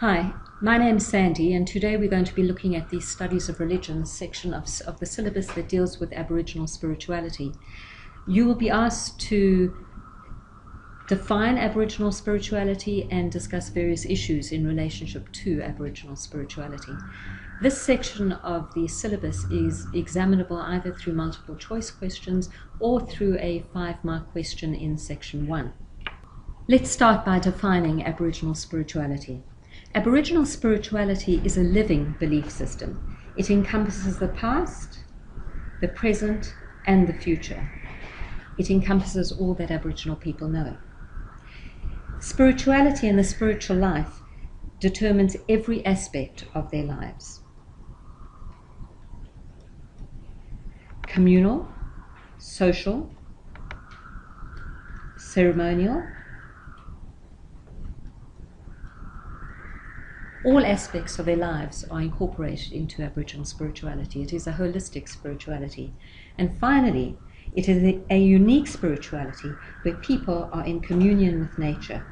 Hi, my name's Sandy, and today we're going to be looking at the Studies of Religion section of the syllabus that deals with Aboriginal spirituality. You will be asked to define Aboriginal spirituality and discuss various issues in relationship to Aboriginal spirituality. This section of the syllabus is examinable either through multiple choice questions or through a 5-mark question in section 1. Let's start by defining Aboriginal spirituality. Aboriginal spirituality is a living belief system. It encompasses the past, the present, and the future. It encompasses all that Aboriginal people know. Spirituality and the spiritual life determines every aspect of their lives. Communal, social, ceremonial, all aspects of their lives are incorporated into Aboriginal spirituality. It is a holistic spirituality. And finally, it is a unique spirituality where people are in communion with nature.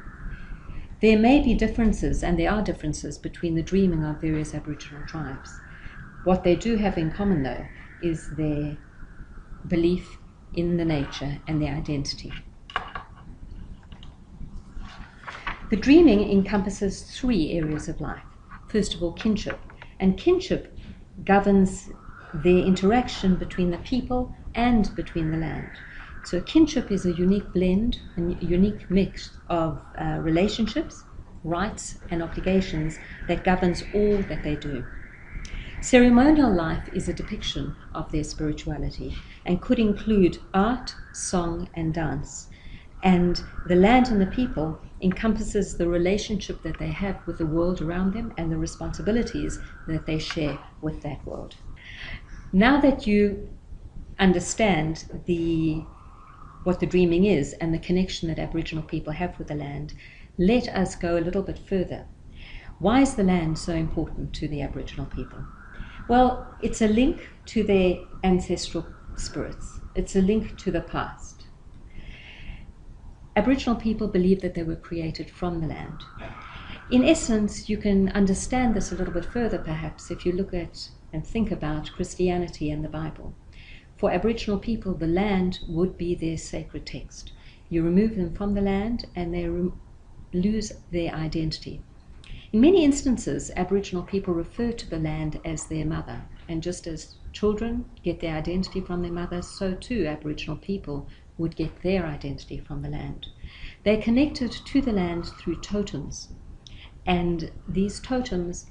There may be differences, and there are differences, between the dreaming of various Aboriginal tribes. What they do have in common, though, is their belief in the nature and their identity. The dreaming encompasses 3 areas of life. First of all, kinship. And kinship governs the interaction between the people and between the land. So kinship is a unique blend, a unique mix of relationships, rights, and obligations that governs all that they do. Ceremonial life is a depiction of their spirituality and could include art, song, and dance. And the land and the people encompasses the relationship that they have with the world around them and the responsibilities that they share with that world. Now that you understand what the dreaming is and the connection that Aboriginal people have with the land, let us go a little bit further. Why is the land so important to the Aboriginal people? Well, it's a link to their ancestral spirits. It's a link to the past. Aboriginal people believe that they were created from the land. In essence, you can understand this a little bit further, perhaps, if you look at and think about Christianity and the Bible. For Aboriginal people, the land would be their sacred text. You remove them from the land and they lose their identity. In many instances, Aboriginal people refer to the land as their mother, and just as children get their identity from their mother, so too Aboriginal people would get their identity from the land. They're connected to the land through totems, and these totems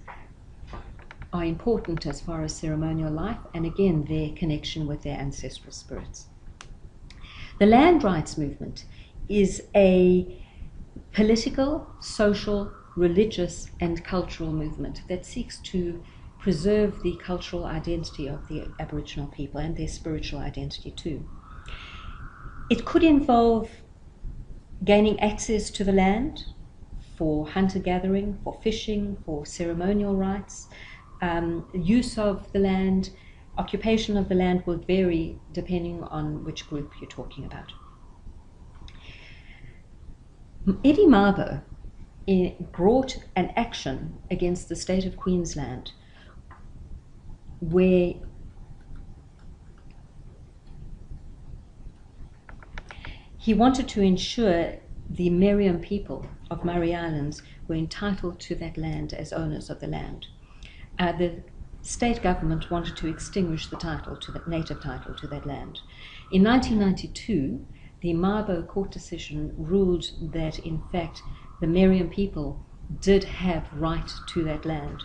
are important as far as ceremonial life and again their connection with their ancestral spirits. The land rights movement is a political, social, religious and cultural movement that seeks to preserve the cultural identity of the Aboriginal people and their spiritual identity too. It could involve gaining access to the land for hunter-gathering, for fishing, for ceremonial rights. Use of the land, occupation of the land will vary depending on which group you're talking about. Eddie Mabo brought an action against the state of Queensland where he wanted to ensure the Meriam people of Murray Islands were entitled to that land as owners of the land. The state government wanted to extinguish the title to the native title to that land. In 1992, the Mabo court decision ruled that in fact the Meriam people did have right to that land.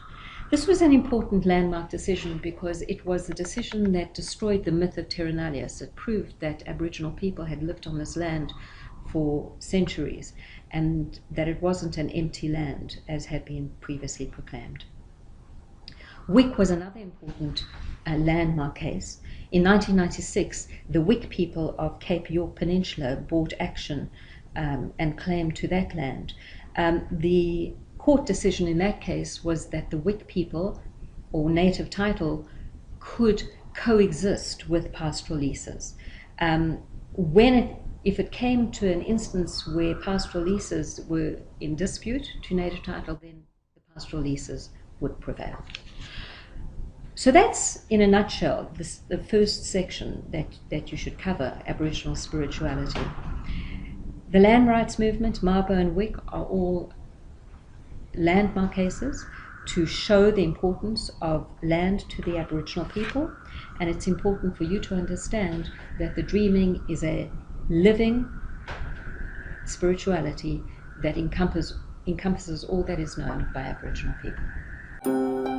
This was an important landmark decision because it was a decision that destroyed the myth of terra nullius. It proved that Aboriginal people had lived on this land for centuries and that it wasn't an empty land as had been previously proclaimed. Wick was another important landmark case. In 1996, the Wick people of Cape York Peninsula brought action and claim to that land. The court decision in that case was that the Wick people, or native title, could coexist with pastoral leases. If it came to an instance where pastoral leases were in dispute to native title, then the pastoral leases would prevail. So that's, in a nutshell, the first section that you should cover, Aboriginal spirituality. The land rights movement, Mabo and Wick, are all landmark cases to show the importance of land to the Aboriginal people, and it's important for you to understand that the dreaming is a living spirituality that encompasses all that is known by Aboriginal people.